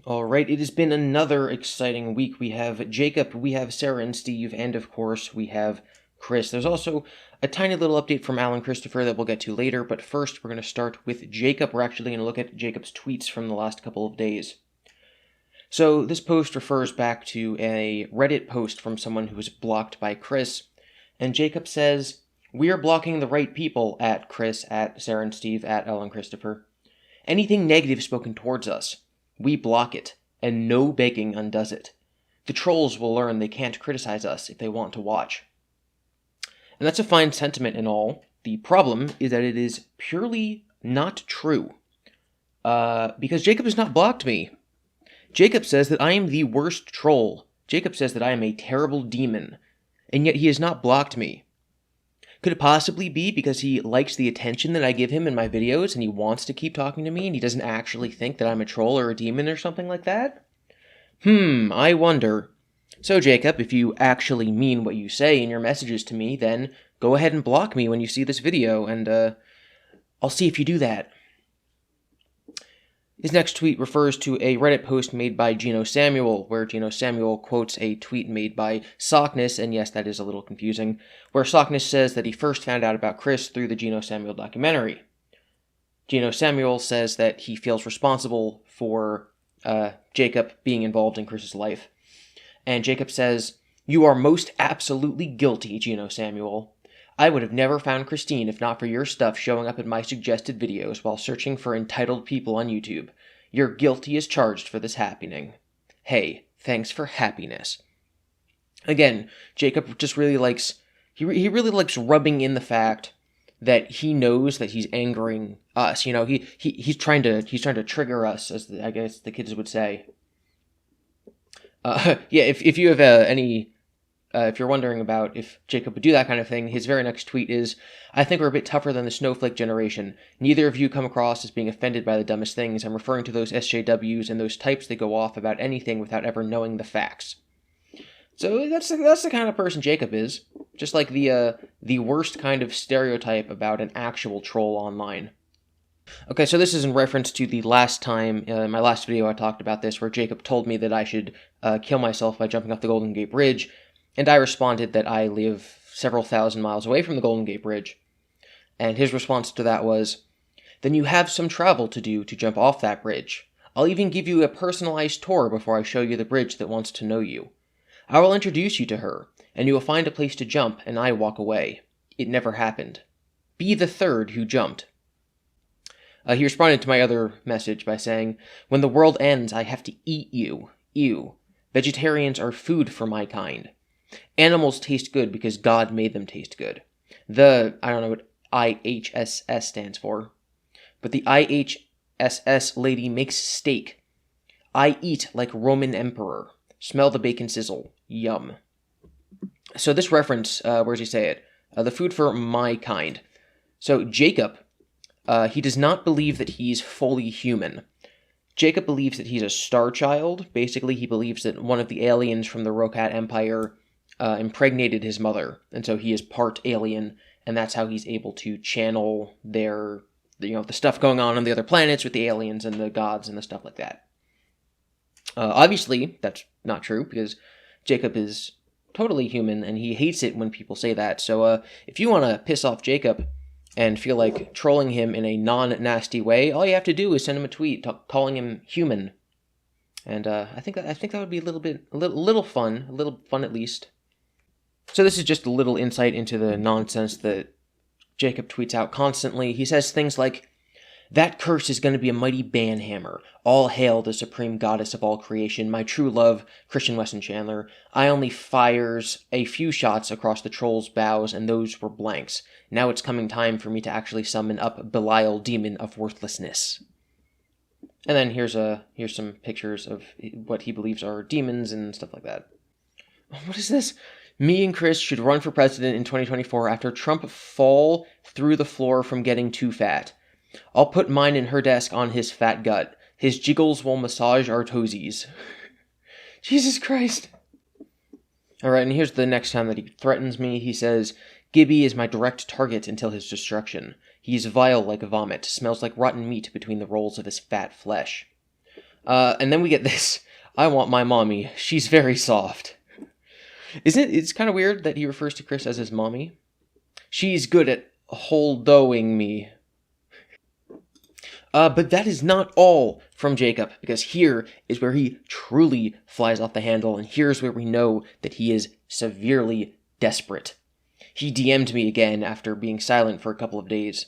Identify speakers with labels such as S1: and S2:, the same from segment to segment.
S1: All right, it has been another exciting week. We have Jacob, we have Sarah and Steve, and of course, we have Chris. There's also a tiny little update from Alan Christopher that we'll get to later, but first, we're going to start with Jacob. We're actually going to look at Jacob's tweets from the last couple of days. So, this post refers back to a Reddit post from someone who was blocked by Chris, and Jacob says, "We are blocking the right people at Chris, at Sarah and Steve, at Alan Christopher. Anything negative spoken towards us. We block it, and no begging undoes it. The trolls will learn they can't criticize us if they want to watch." And that's a fine sentiment and all. The problem is that it is purely not true. Because Jacob has not blocked me. Jacob says that I am the worst troll. Jacob says that I am a terrible demon. And yet he has not blocked me. Could it possibly be because he likes the attention that I give him in my videos and he wants to keep talking to me and he doesn't actually think that I'm a troll or a demon or something like that? I wonder. So, Jacob, if you actually mean what you say in your messages to me, then go ahead and block me when you see this video, and I'll see if you do that. His next tweet refers to a Reddit post made by Gino Samuel, where Gino Samuel quotes a tweet made by Sockness, and yes, that is a little confusing, where Sockness says that he first found out about Chris through the Gino Samuel documentary. Gino Samuel says that he feels responsible for Jacob being involved in Chris's life. And Jacob says, "You are most absolutely guilty, Gino Samuel. I would have never found Christine if not for your stuff showing up in my suggested videos while searching for entitled people on YouTube. You're guilty as charged for this happening. Hey, thanks for happiness." Again, Jacob just really likes, he really likes rubbing in the fact that he knows that he's angering us. You know, he's trying to trigger us, as I guess the kids would say. Yeah, if you have if you're wondering about if Jacob would do that kind of thing, his very next tweet is, "I think we're a bit tougher than the snowflake generation. Neither of you come across as being offended by the dumbest things. I'm referring to those SJWs and those types that go off about anything without ever knowing the facts." So that's the kind of person Jacob is. Just like the worst kind of stereotype about an actual troll online. Okay, so this is in reference to the last time, in my last video I talked about this, where Jacob told me that I should kill myself by jumping off the Golden Gate Bridge, and I responded that I live several thousand miles away from the Golden Gate Bridge. And his response to that was, "Then you have some travel to do to jump off that bridge. I'll even give you a personalized tour before I show you the bridge that wants to know you. I will introduce you to her, and you will find a place to jump, and I walk away. It never happened. Be the third who jumped." He responded to my other message by saying, "When the world ends, I have to eat you. Ew. Vegetarians are food for my kind. Animals taste good because God made them taste good." I don't know what IHSS stands for, but the IHSS lady makes steak. I eat like Roman emperor. Smell the bacon sizzle. Yum. So this reference, where does he say it? The food for my kind. So Jacob, he does not believe that he's fully human. Jacob believes that he's a star child. Basically, he believes that one of the aliens from the Rokat Empire impregnated his mother, and so he is part alien, and that's how he's able to channel the stuff going on the other planets with the aliens and the gods and the stuff like that. Obviously, that's not true, because Jacob is totally human, and he hates it when people say that. So if you want to piss off Jacob and feel like trolling him in a non-nasty way, all you have to do is send him a tweet calling him human. And I think that would be a little fun at least. So this is just a little insight into the nonsense that Jacob tweets out constantly. He says things like, "That curse is going to be a mighty banhammer. All hail the supreme goddess of all creation, my true love, Christian Weston Chandler. I only fires a few shots across the troll's bows, and those were blanks. Now it's coming time for me to actually summon up Belial, demon of worthlessness." And then here's some pictures of what he believes are demons and stuff like that. What is this? "Me and Chris should run for president in 2024 after Trump fall through the floor from getting too fat. I'll put mine in her desk on his fat gut. His jiggles will massage our toesies." Jesus Christ. Alright, and here's the next time that he threatens me. He says, "Gibby is my direct target until his destruction. He is vile like vomit, smells like rotten meat between the rolls of his fat flesh." And then we get this. I want my mommy. She's very soft. Isn't it? It's kind of weird that he refers to Chris as his mommy. She's good at holdoing me. But that is not all from Jacob, because here is where he truly flies off the handle, and here's where we know that he is severely desperate. He DM'd me again after being silent for a couple of days.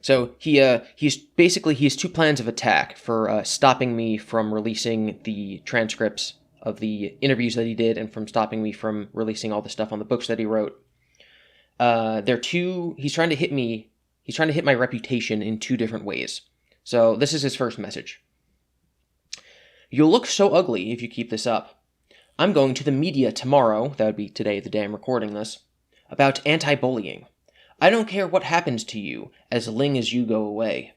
S1: So he has two plans of attack for stopping me from releasing the transcripts of the interviews that he did, and from stopping me from releasing all the stuff on the books that he wrote. He's trying to hit me. He's trying to hit my reputation in two different ways. So this is his first message. You'll look so ugly if you keep this up. I'm going to the media tomorrow, that would be today, the day I'm recording this, about anti-bullying. I don't care what happens to you, as long as you go away.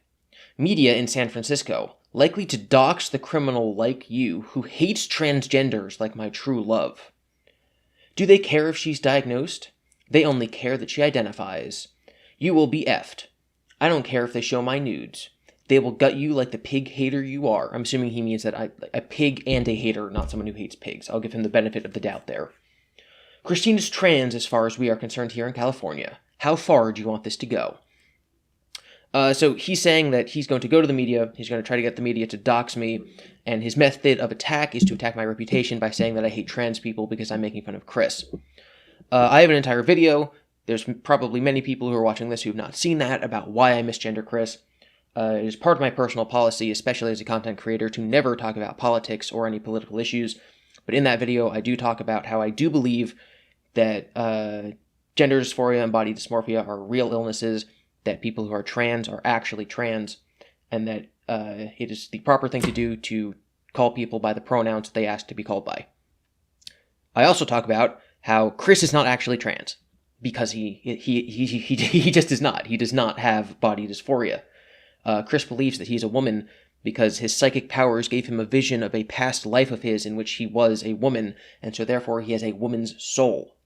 S1: Media in San Francisco, likely to dox the criminal like you, who hates transgenders like my true love. Do they care if she's diagnosed? They only care that she identifies. You will be effed. I don't care if they show my nudes. They will gut you like the pig hater you are. I'm assuming he means that a pig and a hater, not someone who hates pigs. I'll give him the benefit of the doubt there. Christina's trans as far as we are concerned here in California. How far do you want this to go? So he's saying that he's going to go to the media, he's going to try to get the media to dox me, and his method of attack is to attack my reputation by saying that I hate trans people because I'm making fun of Chris. I have an entire video. There's probably many people who are watching this who have not seen that, about why I misgender Chris. It is part of my personal policy, especially as a content creator, to never talk about politics or any political issues. But in that video, I do talk about how I do believe that gender dysphoria and body dysmorphia are real illnesses, that people who are trans are actually trans, and that it is the proper thing to do to call people by the pronouns they ask to be called by. I also talk about how Chris is not actually trans, because he just is not. He does not have body dysphoria. Chris believes that he's a woman because his psychic powers gave him a vision of a past life of his in which he was a woman, and so therefore he has a woman's soul.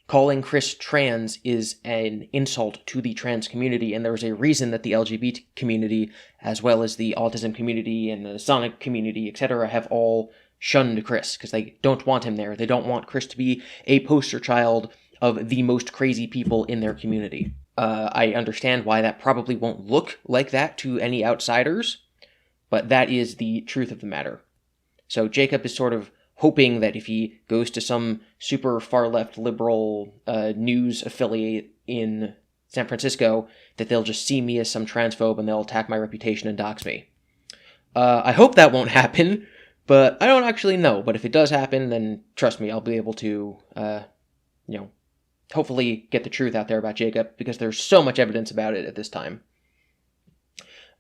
S1: Calling Chris trans is an insult to the trans community, and there is a reason that the LGBT community, as well as the autism community and the Sonic community, etc., have all shunned Chris, because they don't want him there. They don't want Chris to be a poster child of the most crazy people in their community. I understand why that probably won't look like that to any outsiders, but that is the truth of the matter. So Jacob is sort of hoping that if he goes to some super far-left liberal news affiliate in San Francisco, that they'll just see me as some transphobe and they'll attack my reputation and dox me. I hope that won't happen, but I don't actually know. But if it does happen, then trust me, I'll be able to, hopefully get the truth out there about Jacob, because there's so much evidence about it at this time.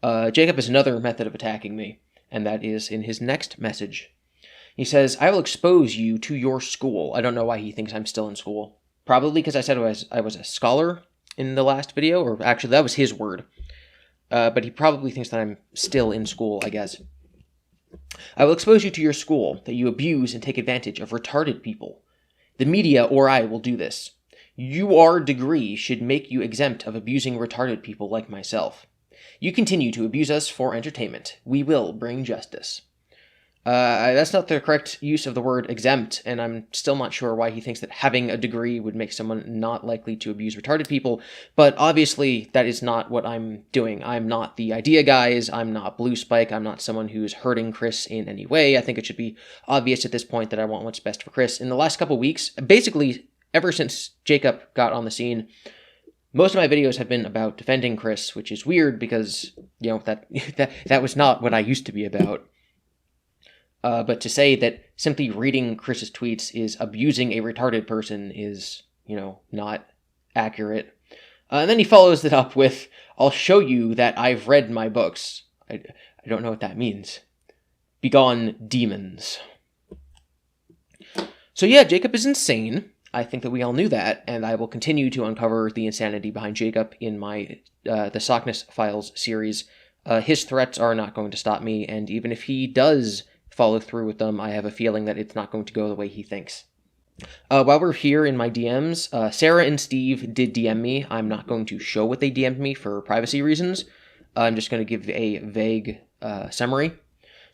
S1: Jacob has another method of attacking me, and that is in his next message. He says, I will expose you to your school. I don't know why he thinks I'm still in school. Probably because I said I was a scholar in the last video, or actually that was his word. But he probably thinks that I'm still in school, I guess. I will expose you to your school, that you abuse and take advantage of retarded people. The media or I will do this. Your degree should make you exempt of abusing retarded people like myself. You continue to abuse us for entertainment. We will bring justice. That's not the correct use of the word exempt, and I'm still not sure why he thinks that having a degree would make someone not likely to abuse retarded people, but obviously that is not what I'm doing. I'm not the idea guys, I'm not Blue Spike, I'm not someone who's hurting Chris in any way. I think it should be obvious at this point that I want what's best for Chris. In the last couple weeks, basically ever since Jacob got on the scene, most of my videos have been about defending Chris, which is weird because, that was not what I used to be about. But to say that simply reading Chris's tweets is abusing a retarded person is, not accurate. And then he follows it up with, I'll show you that I've read my books. I don't know what that means. Begone, demons. So yeah, Jacob is insane. I think that we all knew that, and I will continue to uncover the insanity behind Jacob in my the Sockness Files series. His threats are not going to stop me, and even if he does follow through with them, I have a feeling that it's not going to go the way he thinks. While we're here in my DMs, Sarah and Steve did DM me. I'm not going to show what they DM'd me for privacy reasons. I'm just going to give a vague summary.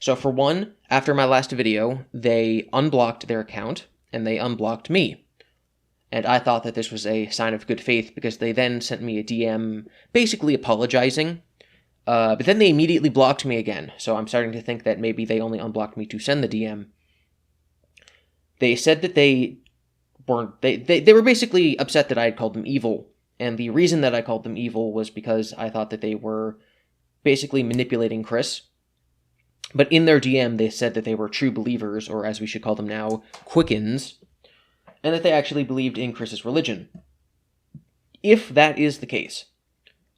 S1: So for one, after my last video, they unblocked their account, and they unblocked me. And I thought that this was a sign of good faith, because they then sent me a DM basically apologizing. But then they immediately blocked me again, so I'm starting to think that maybe they only unblocked me to send the DM. They said that they were basically upset that I had called them evil, and the reason that I called them evil was because I thought that they were basically manipulating Chris. But in their DM, they said that they were true believers, or as we should call them now, Quickens, and that they actually believed in Chris's religion. If that is the case,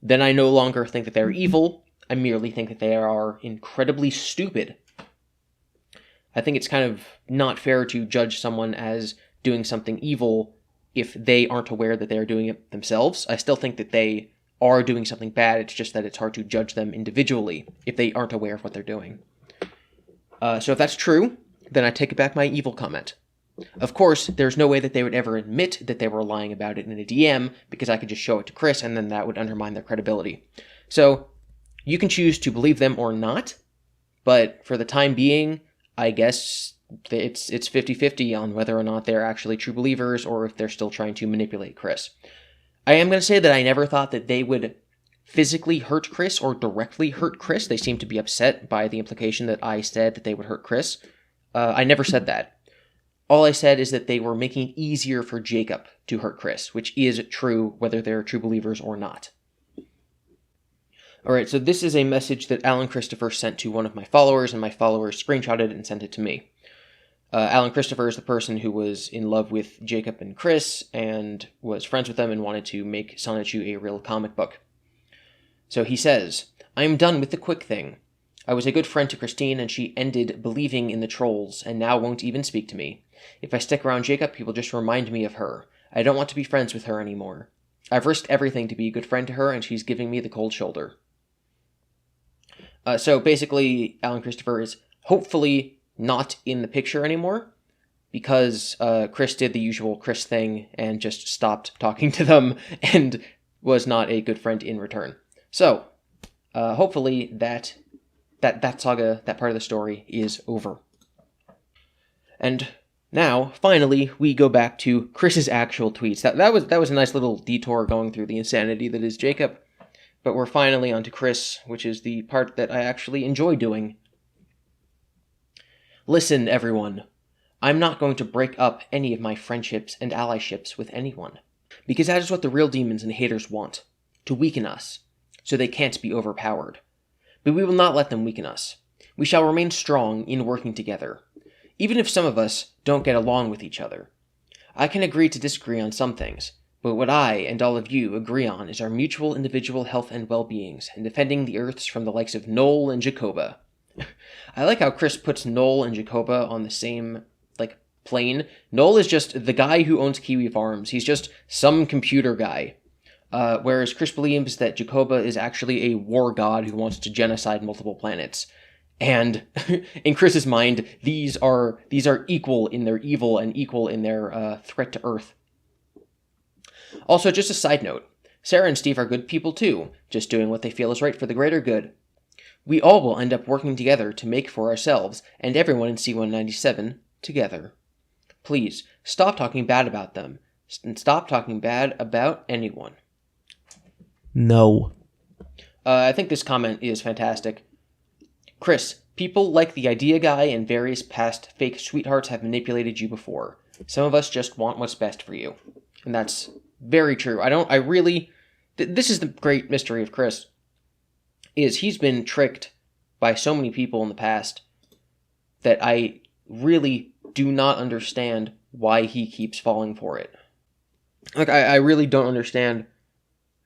S1: then I no longer think that they're evil. I merely think that they are incredibly stupid. I think it's kind of not fair to judge someone as doing something evil if they aren't aware that they are doing it themselves. I still think that they are doing something bad, it's just that it's hard to judge them individually if they aren't aware of what they're doing. So if that's true, then I take back my evil comment. Of course, there's no way that they would ever admit that they were lying about it in a DM, because I could just show it to Chris, and then that would undermine their credibility. So, you can choose to believe them or not, but for the time being, I guess it's 50-50 on whether or not they're actually true believers, or if they're still trying to manipulate Chris. I am going to say that I never thought that they would physically hurt Chris or directly hurt Chris. They seem to be upset by the implication that I said that they would hurt Chris. I never said that. All I said is that they were making it easier for Jacob to hurt Chris, which is true whether they're true believers or not. Alright, so this is a message that Alan Christopher sent to one of my followers, and my follower screenshotted it and sent it to me. Alan Christopher is the person who was in love with Jacob and Chris, and was friends with them and wanted to make Sonichu a real comic book. So he says, "I am done with the quick thing. I was a good friend to Christine, and she ended believing in the trolls, and now won't even speak to me. If I stick around Jacob, he will just remind me of her. I don't want to be friends with her anymore. I've risked everything to be a good friend to her, and she's giving me the cold shoulder." So basically, Alan Christopher is hopefully not in the picture anymore, because Chris did the usual Chris thing and just stopped talking to them, and was not a good friend in return. So, hopefully that saga, that part of the story, is over. And now, finally, we go back to Chris's actual tweets. That was a nice little detour going through the insanity that is Jacob, but we're finally onto Chris, which is the part that I actually enjoy doing. "Listen, everyone. I'm not going to break up any of my friendships and allyships with anyone, because that is what the real demons and haters want, to weaken us, so they can't be overpowered. But we will not let them weaken us. We shall remain strong in working together, even if some of us don't get along with each other. I can agree to disagree on some things, but what I and all of you agree on is our mutual individual health and well-beings, and defending the Earths from the likes of Noel and Jacoba." I like how Chris puts Noel and Jacoba on the same, plane. Noel is just the guy who owns Kiwi Farms. He's just some computer guy. Whereas Chris believes that Jacoba is actually a war god who wants to genocide multiple planets. And in Chris's mind, these are equal in their evil and equal in their threat to Earth. Also, just a side note, Sarah and Steve are good people too, just doing what they feel is right for the greater good. We all will end up working together to make for ourselves and everyone in C-197 together. Please, stop talking bad about them, and stop talking bad about anyone.
S2: No.
S1: I think this comment is fantastic. "Chris, people like the idea guy and various past fake sweethearts have manipulated you before. Some of us just want what's best for you." And that's very true. This is the great mystery of Chris, is he's been tricked by so many people in the past that I really do not understand why he keeps falling for it. I really don't understand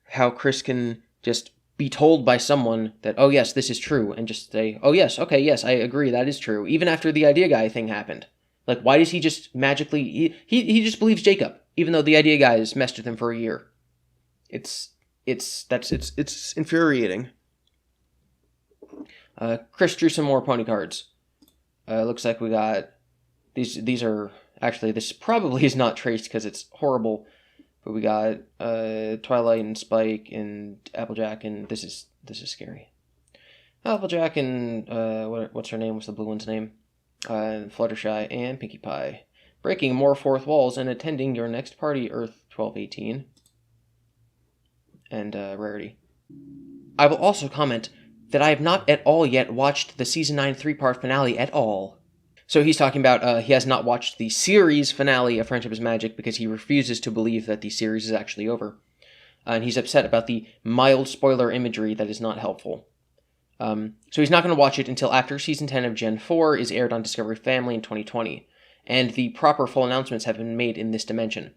S1: how Chris can just be told by someone that, "Oh yes, this is true," and just say, "Oh yes, okay, yes, I agree, that is true," even after the idea guy thing happened. Why does he just magically... He just believes Jacob, even though the idea guy has messed with him for a year. It's infuriating. Chris drew some more pony cards. Looks like we got... These are... Actually, this probably is not traced because it's horrible. But we got Twilight and Spike and Applejack, and this is scary. Applejack and, what's her name? What's the blue one's name? Fluttershy and Pinkie Pie. Breaking more fourth walls and attending your next party, Earth 1218. And, Rarity. I will also comment that I have not at all yet watched the Season 9 3-part finale at all. So he's talking about he has not watched the series finale of Friendship is Magic because he refuses to believe that the series is actually over. And he's upset about the mild spoiler imagery that is not helpful. So he's not going to watch it until after Season 10 of Gen 4 is aired on Discovery Family in 2020. And the proper full announcements have been made in this dimension.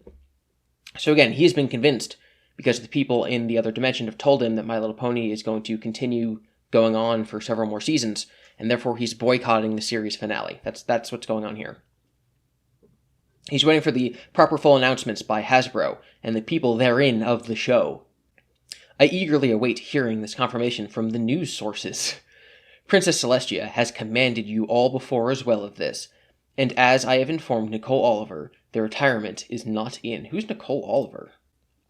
S1: So again, he has been convinced because the people in the other dimension have told him that My Little Pony is going to continue going on for several more seasons, and therefore he's boycotting the series finale. That's what's going on here. He's waiting for the proper full announcements by Hasbro and the people therein of the show. I eagerly await hearing this confirmation from the news sources. Princess Celestia has commanded you all before as well of this, and as I have informed Nicole Oliver, their retirement is not in. Who's Nicole Oliver?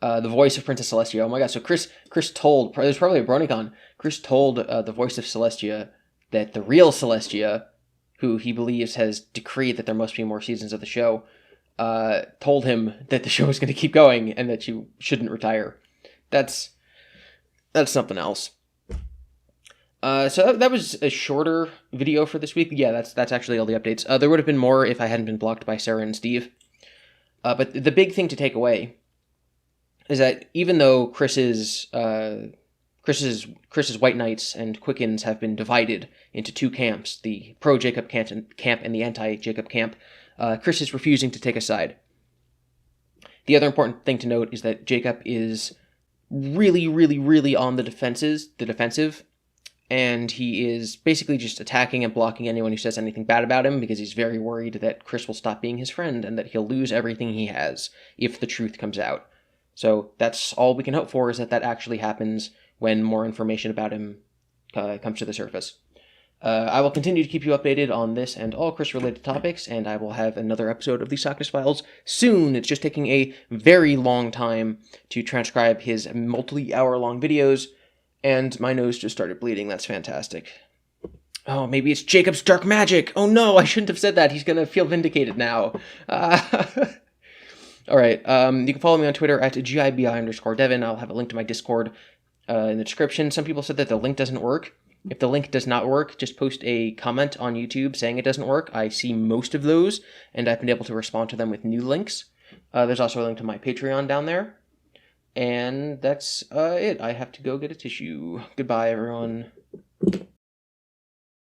S1: The voice of Princess Celestia. Oh my god, so Chris told, there's probably a BronyCon, Chris told the voice of Celestia that the real Celestia, who he believes has decreed that there must be more seasons of the show, told him that the show is going to keep going and that you shouldn't retire. That's something else. So that was a shorter video for this week. Yeah, that's actually all the updates. There would have been more if I hadn't been blocked by Sarah and Steve. But the big thing to take away is that even though Chris's White Knights and Quickens have been divided into two camps, the pro-Jacob camp and the anti-Jacob camp, Chris is refusing to take a side. The other important thing to note is that Jacob is really, really, really on the defensive, and he is basically just attacking and blocking anyone who says anything bad about him because he's very worried that Chris will stop being his friend and that he'll lose everything he has if the truth comes out. So that's all we can hope for, is that actually happens when more information about him comes to the surface. I will continue to keep you updated on this and all Chris-related topics, and I will have another episode of the Sockness Files soon. It's just taking a very long time to transcribe his multi-hour-long videos, and my nose just started bleeding. That's fantastic. Oh, maybe it's Jacob's dark magic! Oh no, I shouldn't have said that. He's gonna feel vindicated now. Alright, you can follow me on Twitter at GIBI_Devin. I'll have a link to my Discord in the description. Some people said that the link doesn't work. If the link does not work, just post a comment on YouTube saying it doesn't work. I see most of those, and I've been able to respond to them with new links. There's also a link to my Patreon down there. And that's it. I have to go get a tissue. Goodbye, everyone.